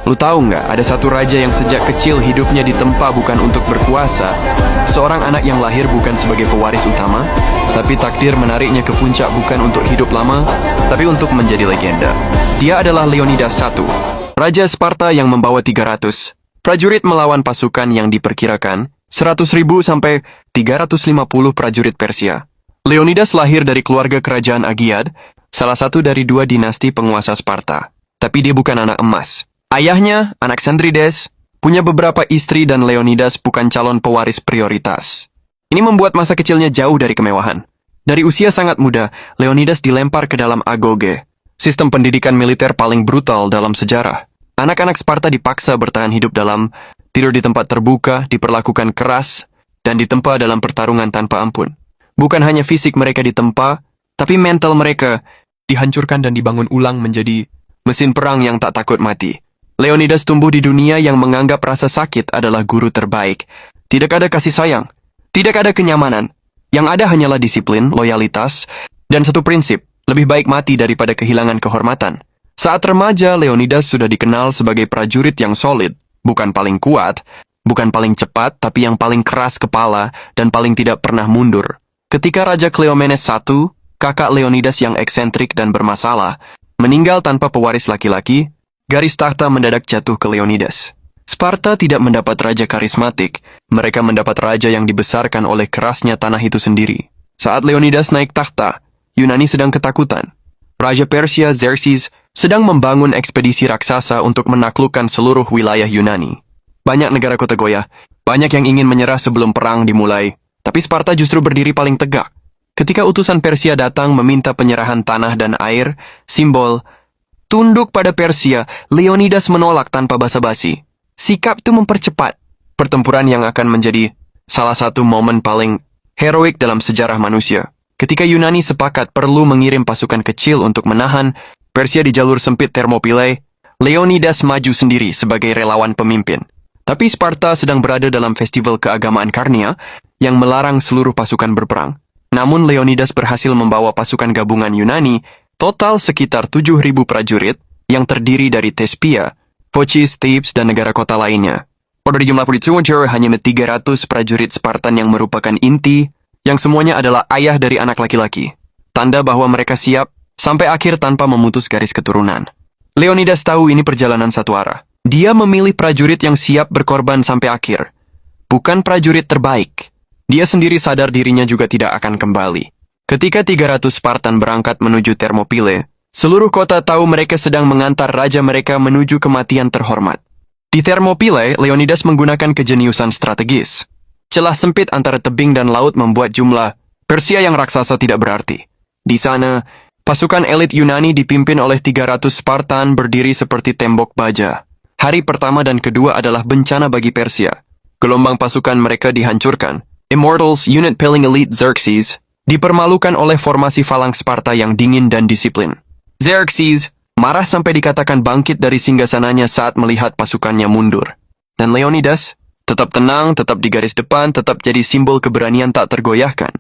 Lu tahu nggak, ada satu raja yang sejak kecil hidupnya ditempa bukan untuk berkuasa. Seorang anak yang lahir bukan sebagai pewaris utama, tapi takdir menariknya ke puncak bukan untuk hidup lama, tapi untuk menjadi legenda. Dia adalah Leonidas I, Raja Sparta yang membawa 300 prajurit melawan pasukan yang diperkirakan 100.000 sampai 350 prajurit Persia. Leonidas lahir dari keluarga kerajaan Agiad, salah satu dari dua dinasti penguasa Sparta. Tapi dia bukan anak emas. Ayahnya, Anaxandrides, punya beberapa istri dan Leonidas bukan calon pewaris prioritas. Ini membuat masa kecilnya jauh dari kemewahan. Dari usia sangat muda, Leonidas dilempar ke dalam agoge, sistem pendidikan militer paling brutal dalam sejarah. Anak-anak Sparta dipaksa bertahan hidup dalam, tidur di tempat terbuka, diperlakukan keras, dan ditempa dalam pertarungan tanpa ampun. Bukan hanya fisik mereka ditempa, tapi mental mereka dihancurkan dan dibangun ulang menjadi mesin perang yang tak takut mati. Leonidas tumbuh di dunia yang menganggap rasa sakit adalah guru terbaik. Tidak ada kasih sayang, tidak ada kenyamanan. Yang ada hanyalah disiplin, loyalitas, dan satu prinsip, lebih baik mati daripada kehilangan kehormatan. Saat remaja, Leonidas sudah dikenal sebagai prajurit yang solid, bukan paling kuat, bukan paling cepat, tapi yang paling keras kepala dan paling tidak pernah mundur. Ketika Raja Cleomenes I, kakak Leonidas yang eksentrik dan bermasalah, meninggal tanpa pewaris laki-laki, garis tahta mendadak jatuh ke Leonidas. Sparta tidak mendapat raja karismatik, mereka mendapat raja yang dibesarkan oleh kerasnya tanah itu sendiri. Saat Leonidas naik tahta, Yunani sedang ketakutan. Raja Persia Xerxes sedang membangun ekspedisi raksasa untuk menaklukkan seluruh wilayah Yunani. Banyak negara kota goyah, banyak yang ingin menyerah sebelum perang dimulai, tapi Sparta justru berdiri paling tegak. Ketika utusan Persia datang meminta penyerahan tanah dan air, simbol tunduk pada Persia, Leonidas menolak tanpa basa-basi. Sikap itu mempercepat pertempuran yang akan menjadi salah satu momen paling heroik dalam sejarah manusia. Ketika Yunani sepakat perlu mengirim pasukan kecil untuk menahan Persia di jalur sempit Thermopylae, Leonidas maju sendiri sebagai relawan pemimpin. Tapi Sparta sedang berada dalam festival keagamaan Karnia yang melarang seluruh pasukan berperang. Namun Leonidas berhasil membawa pasukan gabungan Yunani, total sekitar 7.000 prajurit, yang terdiri dari Thespia, Phocis, Thebes, dan negara kota lainnya. Pada jumlah prajurit hanya 300 prajurit Spartan yang merupakan inti, yang semuanya adalah ayah dari anak laki-laki. Tanda bahwa mereka siap sampai akhir tanpa memutus garis keturunan. Leonidas tahu ini perjalanan satu arah. Dia memilih prajurit yang siap berkorban sampai akhir. Bukan prajurit terbaik. Dia sendiri sadar dirinya juga tidak akan kembali. Ketika 300 Spartan berangkat menuju Thermopylae, seluruh kota tahu mereka sedang mengantar raja mereka menuju kematian terhormat. Di Thermopylae, Leonidas menggunakan kejeniusan strategis. Celah sempit antara tebing dan laut membuat jumlah Persia yang raksasa tidak berarti. Di sana, pasukan elit Yunani dipimpin oleh 300 Spartan berdiri seperti tembok baja. Hari pertama dan kedua adalah bencana bagi Persia. Gelombang pasukan mereka dihancurkan. Immortals, unit paling elite Xerxes, dipermalukan oleh formasi falang Sparta yang dingin dan disiplin. Xerxes marah sampai dikatakan bangkit dari singgasananya saat melihat pasukannya mundur. Dan Leonidas tetap tenang, tetap di garis depan, tetap jadi simbol keberanian tak tergoyahkan.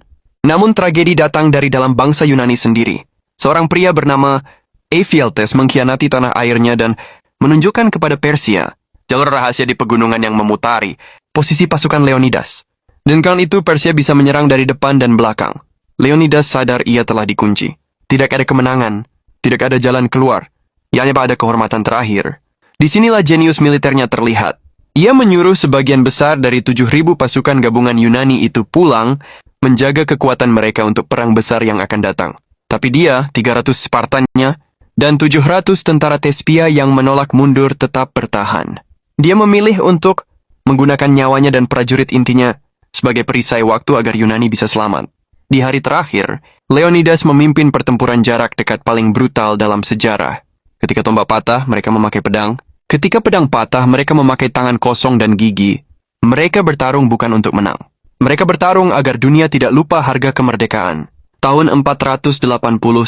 Namun tragedi datang dari dalam bangsa Yunani sendiri. Seorang pria bernama Ephialtes mengkhianati tanah airnya dan menunjukkan kepada Persia jalur rahasia di pegunungan yang memutari posisi pasukan Leonidas. Dan kali itu Persia bisa menyerang dari depan dan belakang. Leonidas sadar ia telah dikunci. Tidak ada kemenangan, tidak ada jalan keluar. Hanya pada kehormatan terakhir. Disinilah jenius militernya terlihat. Ia menyuruh sebagian besar dari 7.000 pasukan gabungan Yunani itu pulang, menjaga kekuatan mereka untuk perang besar yang akan datang. Tapi dia, 300 Spartannya, dan 700 tentara Thespia yang menolak mundur tetap bertahan. Dia memilih untuk menggunakan nyawanya dan prajurit intinya sebagai perisai waktu agar Yunani bisa selamat. Di hari terakhir, Leonidas memimpin pertempuran jarak dekat paling brutal dalam sejarah. Ketika tombak patah, mereka memakai pedang. Ketika pedang patah, mereka memakai tangan kosong dan gigi. Mereka bertarung bukan untuk menang. Mereka bertarung agar dunia tidak lupa harga kemerdekaan. Tahun 480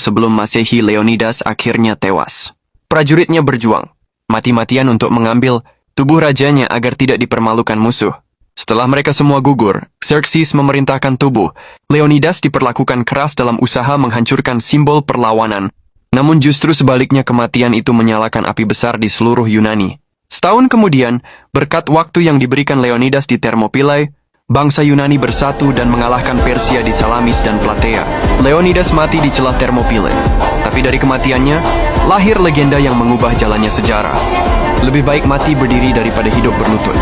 sebelum Masehi, Leonidas akhirnya tewas. Prajuritnya berjuang, mati-matian untuk mengambil tubuh rajanya agar tidak dipermalukan musuh. Setelah mereka semua gugur, Xerxes memerintahkan tubuh. Leonidas diperlakukan keras dalam usaha menghancurkan simbol perlawanan. Namun justru sebaliknya kematian itu menyalakan api besar di seluruh Yunani. Setahun kemudian, berkat waktu yang diberikan Leonidas di Thermopylae, bangsa Yunani bersatu dan mengalahkan Persia di Salamis dan Platea. Leonidas mati di celah Thermopylae. Tapi dari kematiannya, lahir legenda yang mengubah jalannya sejarah. Lebih baik mati berdiri daripada hidup berlutut.